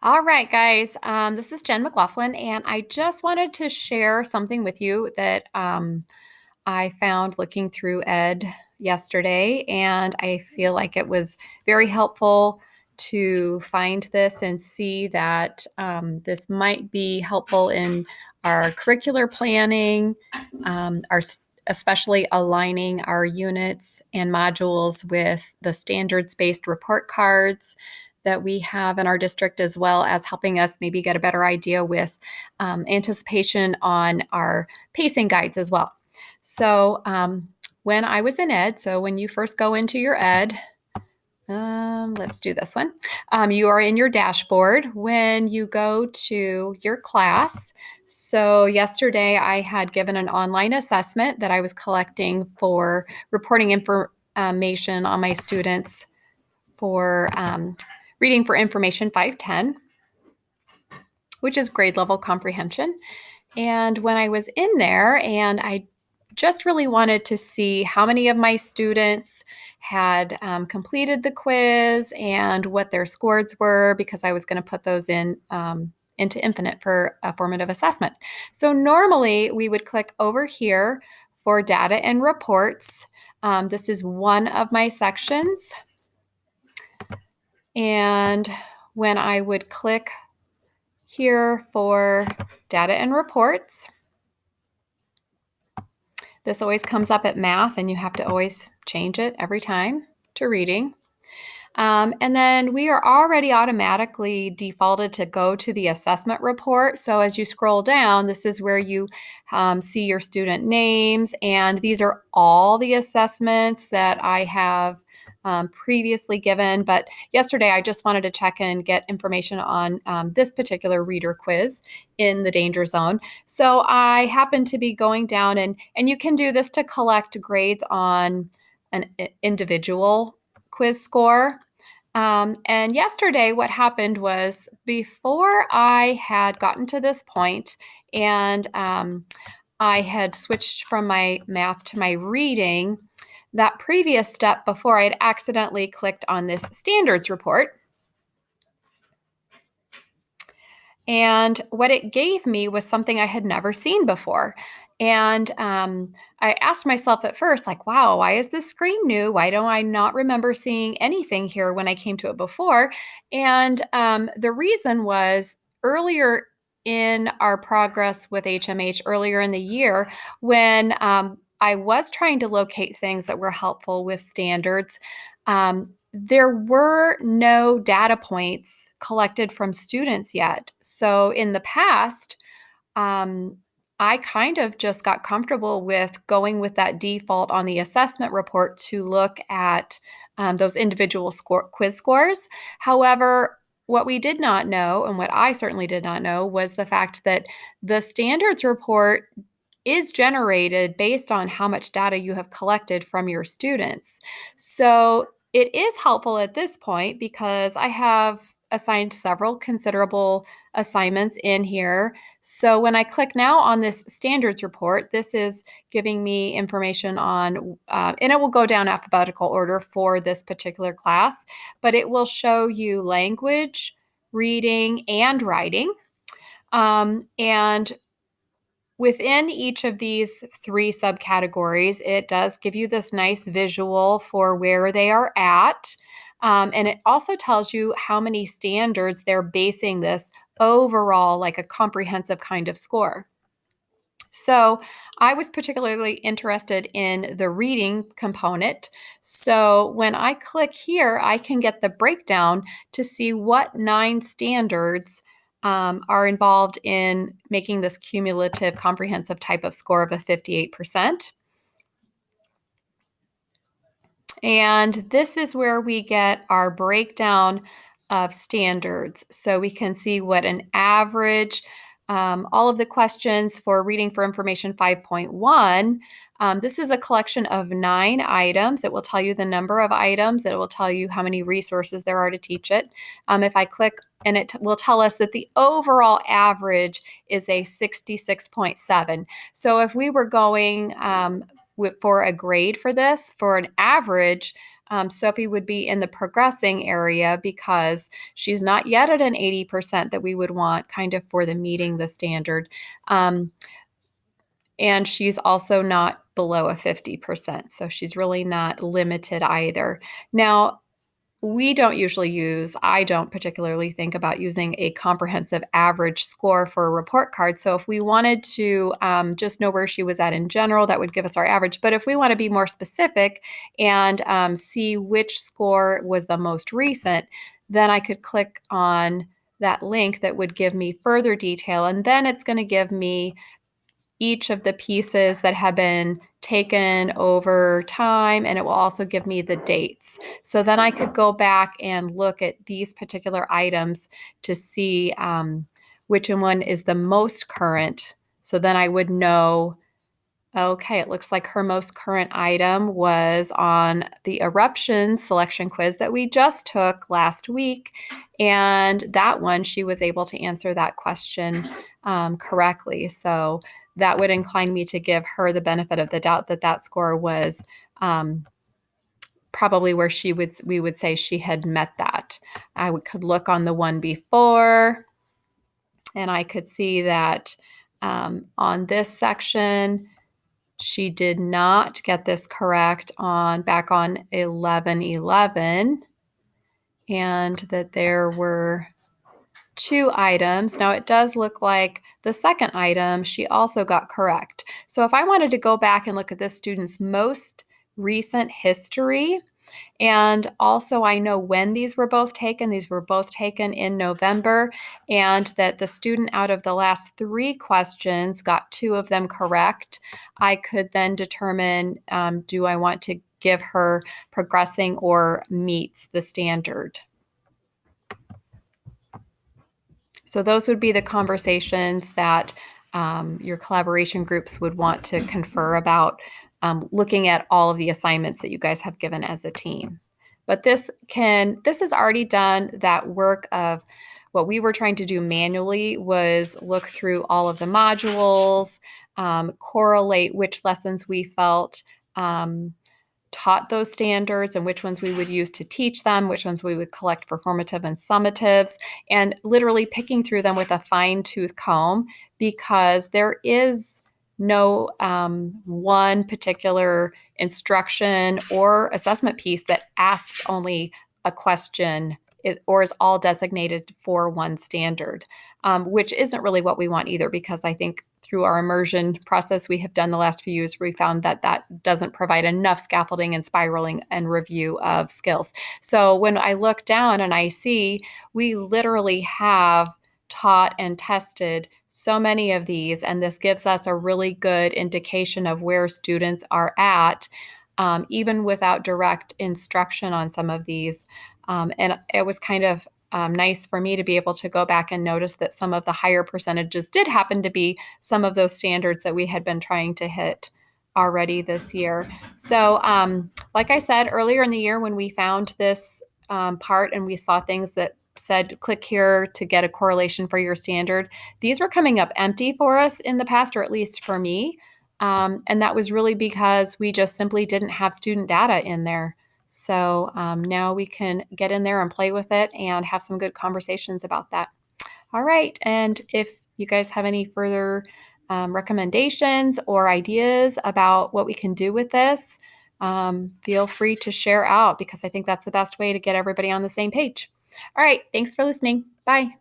All right, guys. This is Jen McLaughlin, and I just wanted to share something with you that I found looking through Ed yesterday, and I feel like it was very helpful to find this and see that this might be helpful in our curricular planning, especially aligning our units and modules with the standards-based report cards that we have in our district, as well as helping us maybe get a better idea with anticipation on our pacing guides as well. So when I was in Ed, so when you first go into your Ed, let's do this one. You are in your dashboard when you go to your class. So yesterday I had given an online assessment that I was collecting for reporting information on my students for Reading for Information 510, which is grade level comprehension. And when I was in there, and I just really wanted to see how many of my students had completed the quiz and what their scores were, because I was going to put those in into Infinite for a formative assessment. So normally we would click over here for data and reports. This is one of my sections. And when I would click here for data and reports, this always comes up at math, and you have to always change it every time to reading. And then we are already automatically defaulted to go to the assessment report. So as you scroll down, this is where you see your student names, and these are all the assessments that I have previously given. But yesterday I just wanted to check and get information on this particular reader quiz in the danger zone. So I happened to be going down, and you can do this to collect grades on an individual quiz score. And yesterday what happened was, before I had gotten to this point and I had switched from my math to my reading, that previous step before, I had accidentally clicked on this standards report. And what it gave me was something I had never seen before. And I asked myself at first, like, wow, why is this screen new? Why don't I not remember seeing anything here when I came to it before? And the reason was, earlier in our progress with HMH, earlier in the year, when I was trying to locate things that were helpful with standards, there were no data points collected from students yet. So in the past, I kind of just got comfortable with going with that default on the assessment report to look at those individual quiz scores. However, what we did not know, and what I certainly did not know, was the fact that the standards report is generated based on how much data you have collected from your students. So it is helpful at this point, because I have assigned several considerable assignments in here. So when I click now on this standards report, this is giving me information on, and it will go down alphabetical order for this particular class, but it will show you language, reading, and writing. And within each of these three subcategories, it does give you this nice visual for where they are at. And it also tells you how many standards they're basing this overall, like a comprehensive kind of score. So I was particularly interested in the reading component. So when I click here, I can get the breakdown to see what 9 standards are involved in making this cumulative comprehensive type of score of a 58%. And this is where we get our breakdown of standards. So we can see what an average, all of the questions for Reading for Information 5.1. This is a collection of 9 items. It will tell you the number of items. It will tell you how many resources there are to teach it. If I click, and it will tell us that the overall average is a 66.7. So if we were going for a grade for this, for an average, Sophie would be in the progressing area because she's not yet at an 80% that we would want kind of for the meeting the standard. And she's also not below a 50%. So she's really not limited either. Now, I don't particularly think about using a comprehensive average score for a report card. So if we wanted to just know where she was at in general, that would give us our average. But if we want to be more specific and see which score was the most recent, then I could click on that link that would give me further detail. And then it's going to give me each of the pieces that have been taken over time, and it will also give me the dates. So then I could go back and look at these particular items to see which one is the most current. So then I would know, okay, it looks like her most current item was on the eruption selection quiz that we just took last week. And that one, she was able to answer that question correctly. So that would incline me to give her the benefit of the doubt that that score was probably where we would say she had met that. Could look on the one before, and I could see that on this section, she did not get this correct back on 11/11, and that there were 2 items. Now it does look like the second item she also got correct. So if I wanted to go back and look at this student's most recent history, and also I know when these were both taken in November, and that the student out of the last 3 questions got 2 of them correct, I could then determine, do I want to give her progressing or meets the standard? So those would be the conversations that your collaboration groups would want to confer about looking at all of the assignments that you guys have given as a team. But this has already done that work of what we were trying to do manually was look through all of the modules, correlate which lessons we felt taught those standards and which ones we would use to teach them, which ones we would collect for formative and summatives, and literally picking through them with a fine-tooth comb, because there is no one particular instruction or assessment piece that asks only a question or is all designated for one standard, which isn't really what we want either, because I think through our immersion process we have done the last few years, we found that that doesn't provide enough scaffolding and spiraling and review of skills. So when I look down and I see we literally have taught and tested so many of these, and this gives us a really good indication of where students are at, even without direct instruction on some of these. And it was kind of nice for me to be able to go back and notice that some of the higher percentages did happen to be some of those standards that we had been trying to hit already this year. So like I said earlier in the year, when we found this part and we saw things that said click here to get a correlation for your standard, these were coming up empty for us in the past, or at least for me. And that was really because we just simply didn't have student data in there. So now we can get in there and play with it and have some good conversations about that. All right. And if you guys have any further recommendations or ideas about what we can do with this, feel free to share out, because I think that's the best way to get everybody on the same page. All right. Thanks for listening. Bye.